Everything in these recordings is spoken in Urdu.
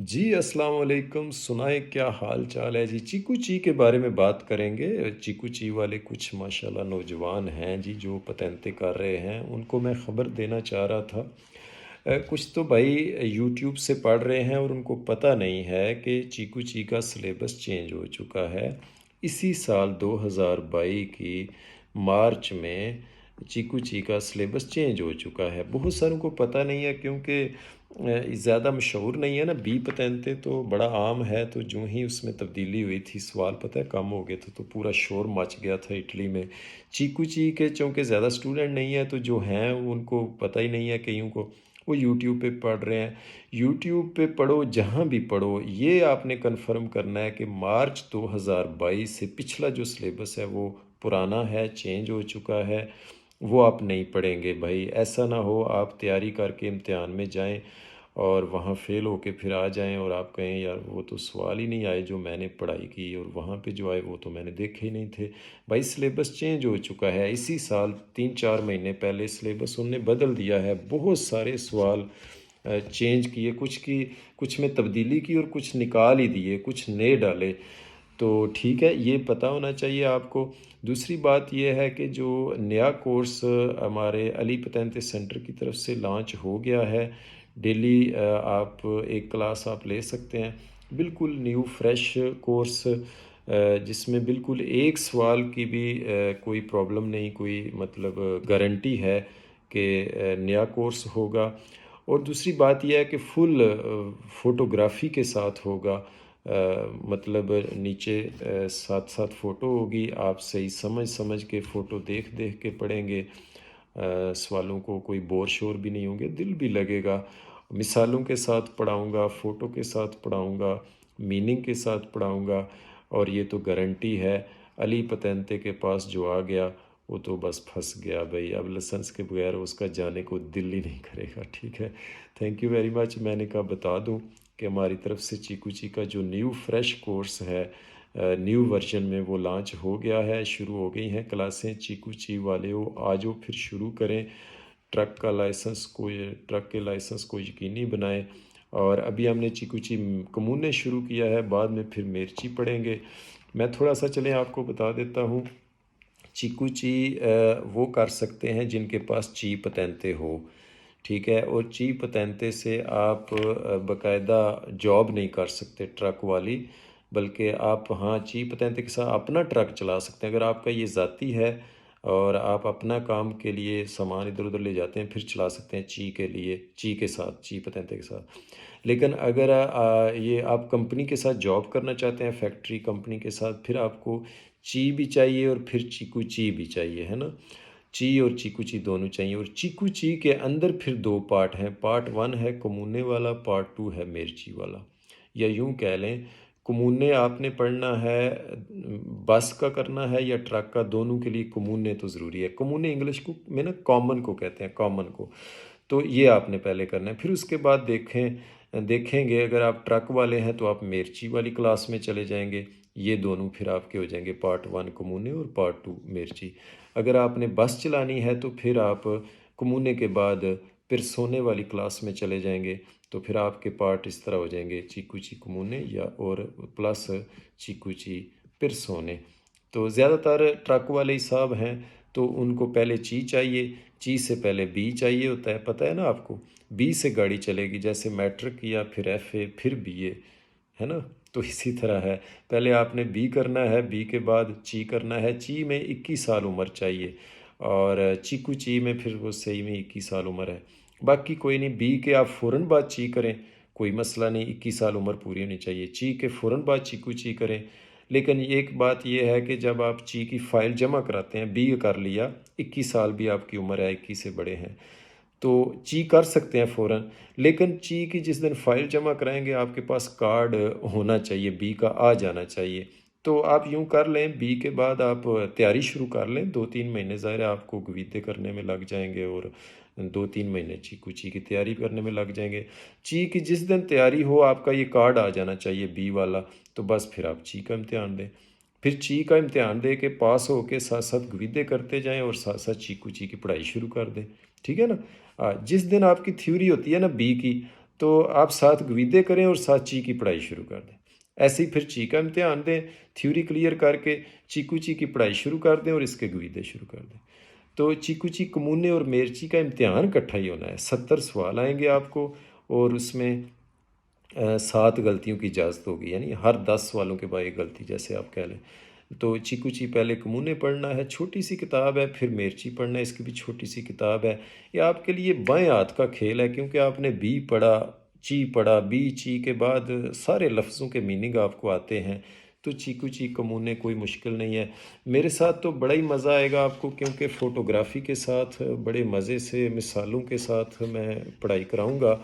جی السلام علیکم، سنائیں کیا حال چال ہے جی؟ چیکو چی کے بارے میں بات کریں گے۔ چیکو چی والے کچھ ماشاءاللہ نوجوان ہیں جی جو پتنتے کر رہے ہیں، ان کو میں خبر دینا چاہ رہا تھا۔ کچھ تو بھائی یوٹیوب سے پڑھ رہے ہیں اور ان کو پتہ نہیں ہے کہ چیکو چی کا سلیبس چینج ہو چکا ہے۔ اسی سال 2022 کی مارچ میں چیکو چی کا سلیبس چینج ہو چکا ہے۔ بہت ساروں کو پتہ نہیں ہے کیونکہ زیادہ مشہور نہیں ہے نا، بی پتنتے تو بڑا عام ہے، تو جو ہی اس میں تبدیلی ہوئی تھی سوال پتہ ہے کم ہو گئے تھے تو پورا شور مچ گیا تھا اٹلی میں۔ چیکو چی کے چونکہ زیادہ اسٹوڈنٹ نہیں ہے تو جو ہیں ان کو پتہ ہی نہیں ہے، کئیوں کو وہ یوٹیوب پہ پڑھ رہے ہیں۔ یوٹیوب پہ پڑھو، جہاں بھی پڑھو، یہ آپ نے کنفرم کرنا ہے کہ مارچ 2022 سے پچھلا جو سلیبس ہے وہ پرانا ہے، چینج ہو چکا ہے، وہ آپ نہیں پڑھیں گے بھائی۔ ایسا نہ ہو آپ تیاری کر کے امتحان میں جائیں اور وہاں فیل ہو کے پھر آ جائیں اور آپ کہیں یار وہ تو سوال ہی نہیں آئے جو میں نے پڑھائی کی، اور وہاں پہ جو آئے وہ تو میں نے دیکھے ہی نہیں تھے۔ بھائی سلیبس چینج ہو چکا ہے، اسی سال 3-4 مہینے پہلے سلیبس انہوں نے بدل دیا ہے، بہت سارے سوال چینج کیے، کچھ میں تبدیلی کی اور کچھ نکال ہی دیے، کچھ نئے ڈالے۔ تو ٹھیک ہے، یہ پتہ ہونا چاہیے آپ کو۔ دوسری بات یہ ہے کہ جو نیا کورس ہمارے علی پتنتے سینٹر کی طرف سے لانچ ہو گیا ہے، ڈیلی آپ ایک کلاس آپ لے سکتے ہیں، بالکل نیو فریش کورس، جس میں بالکل ایک سوال کی بھی کوئی پرابلم نہیں، کوئی مطلب گارنٹی ہے کہ نیا کورس ہوگا۔ اور دوسری بات یہ ہے کہ فل فوٹوگرافی کے ساتھ ہوگا، مطلب نیچے ساتھ ساتھ فوٹو ہوگی، آپ صحیح سمجھ کے فوٹو دیکھ کے پڑھیں گے، سوالوں کو کوئی بور شور بھی نہیں ہوں گے، دل بھی لگے گا۔ مثالوں کے ساتھ پڑھاؤں گا، فوٹو کے ساتھ پڑھاؤں گا، میننگ کے ساتھ پڑھاؤں گا، اور یہ تو گارنٹی ہے۔ علی پتنتے کے پاس جو آ گیا وہ تو بس پھنس گیا بھائی، اب لسنس کے بغیر اس کا جانے کو دل ہی نہیں کرے گا۔ ٹھیک ہے، تھینک یو ویری مچ۔ میں نے کہا بتا دوں کہ ہماری طرف سے چیکو چی کا جو نیو فریش کورس ہے، نیو ورژن میں، وہ لانچ ہو گیا ہے، شروع ہو گئی ہیں کلاسیں۔ چیکو چی والے ہو آجو پھر شروع کریں، ٹرک کے لائسنس کو یقینی بنائیں۔ اور ابھی ہم نے چیکو چی کمونے شروع کیا ہے، بعد میں پھر میرچی پڑھیں گے۔ میں تھوڑا سا چلیں آپ کو بتا دیتا ہوں۔ چیکو چی وہ کر سکتے ہیں جن کے پاس چی پتنتے ہو، ٹھیک ہے، اور چی پتنتے سے آپ باقاعدہ جاب نہیں کر سکتے ٹرک والی، بلکہ آپ ہاں چی پتنتے کے ساتھ اپنا ٹرک چلا سکتے ہیں۔ اگر آپ کا یہ ذاتی ہے اور آپ اپنا کام کے لیے سامان ادھر ادھر لے جاتے ہیں، پھر چلا سکتے ہیں چی کے لیے، چی کے ساتھ، چی پتنتے کے ساتھ۔ لیکن اگر یہ آپ کمپنی کے ساتھ جاب کرنا چاہتے ہیں، فیکٹری کمپنی کے ساتھ، پھر آپ کو چی بھی چاہیے اور پھر چیکو چی بھی چاہیے، ہے نا، چی اور چیکو چی دونوں چاہیے۔ اور چیکو چی کے اندر پھر 2 پارٹ ہیں، پارٹ 1 ہے کمونے والا، پارٹ 2 ہے میرچی والا، یا یوں کہہ لیں کمونے آپ نے پڑھنا ہے، بس کا کرنا ہے یا ٹرک کا، دونوں کے لیے کمونے تو ضروری ہے۔ کمونے انگلش کو میں نا کامن کو کہتے ہیں، کامن کو، تو یہ آپ نے پہلے کرنا ہے۔ پھر اس کے بعد دیکھیں گے اگر آپ ٹرک والے ہیں تو آپ میرچی والی کلاس میں چلے جائیں گے، یہ دونوں پھر آپ کے ہو جائیں گے، پارٹ 1 کمونے اور پارٹ 2 میرچی۔ اگر آپ نے بس چلانی ہے تو پھر آپ کمونے کے بعد پرسونے والی کلاس میں چلے جائیں گے، تو پھر آپ کے پارٹ اس طرح ہو جائیں گے، چیکو چی کمونے یا اور پلس چیکو چی پرسونے۔ تو زیادہ تر ٹرک والے صاحب ہیں تو ان کو پہلے چی چاہیے، چی سے پہلے بی چاہیے ہوتا ہے، پتہ ہے نا آپ کو، بی سے گاڑی چلے گی، جیسے میٹرک یا پھر ایف اے پھر بی اے، ہے نا، تو اسی طرح ہے، پہلے آپ نے بی کرنا ہے، بی کے بعد چی کرنا ہے۔ چی میں 21 سال عمر چاہیے، اور چیکو چی میں پھر وہ صحیح میں 21 سال عمر ہے۔ باقی کوئی نہیں، بی کے آپ فوراً بعد چی کریں، کوئی مسئلہ نہیں، 21 سال عمر پوری ہونی چاہیے، چی کے فوراً بعد چیکو چی کریں۔ لیکن ایک بات یہ ہے کہ جب آپ چی کی فائل جمع کراتے ہیں، بی کر لیا، 21 سال بھی آپ کی عمر ہے، 21 سے بڑے ہیں، تو چی کر سکتے ہیں فوراً، لیکن چی کی جس دن فائل جمع کرائیں گے آپ کے پاس کارڈ ہونا چاہیے، بی کا آ جانا چاہیے۔ تو آپ یوں کر لیں، بی کے بعد آپ تیاری شروع کر لیں، 2-3 مہینے ظاہر ہے آپ کو گویدے کرنے میں لگ جائیں گے، اور 2-3 مہینے چیکو چی کی تیاری کرنے میں لگ جائیں گے۔ چی کی جس دن تیاری ہو آپ کا یہ کارڈ آ جانا چاہیے بی والا، تو بس پھر آپ چی کا امتحان دیں، پھر چی کا امتحان دے کے پاس ہو کے ساتھ ساتھ گویدے کرتے جائیں اور ساتھ چیکو چی کی پڑھائی شروع کر دیں، ٹھیک ہے نا۔ جس دن آپ کی تھیوری ہوتی ہے نا بی کی، تو آپ ساتھ گویدے کریں اور ساتھ چی کی پڑھائی شروع کر دیں۔ ایسے ہی پھر چی کا امتحان دیں، تھیوری کلیئر کر کے چیکو چی کی پڑھائی شروع کر دیں اور اس کے گویدے شروع کر دیں۔ تو چیکو چی کمونے اور میرچی کا امتحان اکٹھا ہی ہونا ہے، 70 سوال آئیں گے آپ کو، اور اس میں 7 غلطیوں کی اجازت ہوگی، یعنی ہر 10 سوالوں کے بعد ایک غلطی، جیسے آپ کہہ لیں۔ تو چیکو چی پہلے کمونے پڑھنا ہے، چھوٹی سی کتاب ہے، پھر میرچی پڑھنا ہے، اس کی بھی چھوٹی سی کتاب ہے۔ یہ آپ کے لیے بائیں ہاتھ کا کھیل ہے، کیونکہ آپ نے بی پڑھا، چی پڑھا، بی چی کے بعد سارے لفظوں کے میننگ آپ کو آتے ہیں، تو چیکو چی کمونے کوئی مشکل نہیں ہے۔ میرے ساتھ تو بڑا ہی مزہ آئے گا آپ کو، کیونکہ فوٹوگرافی کے ساتھ بڑے مزے سے مثالوں کے ساتھ میں پڑھائی کراؤں گا۔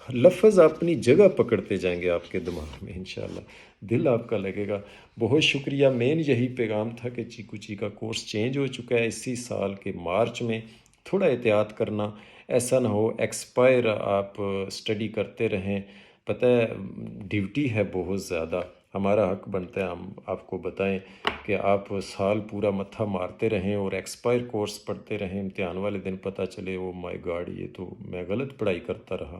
لفظ اپنی جگہ پکڑتے جائیں گے آپ کے دماغ میں انشاءاللہ، دل آپ کا لگے گا۔ بہت شکریہ، مین یہی پیغام تھا کہ چیکو چی کا کورس چینج ہو چکا ہے اسی سال کے مارچ میں، تھوڑا احتیاط کرنا، ایسا نہ ہو ایکسپائر آپ اسٹڈی کرتے رہیں۔ پتہ ہے ڈیوٹی ہے بہت زیادہ، ہمارا حق بنتا ہے ہم آپ کو بتائیں کہ آپ سال پورا متھا مارتے رہیں اور ایکسپائر کورس پڑھتے رہیں، امتحان والے دن پتہ چلے او مائی گاڈ یہ تو میں غلط پڑھائی کرتا رہا،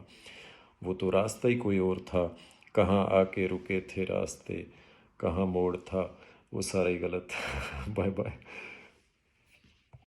وہ تو راستہ ہی کوئی اور تھا، کہاں آ کے رکے تھے راستے، کہاں موڑ تھا، وہ سارا ہی غلط۔ Bye bye.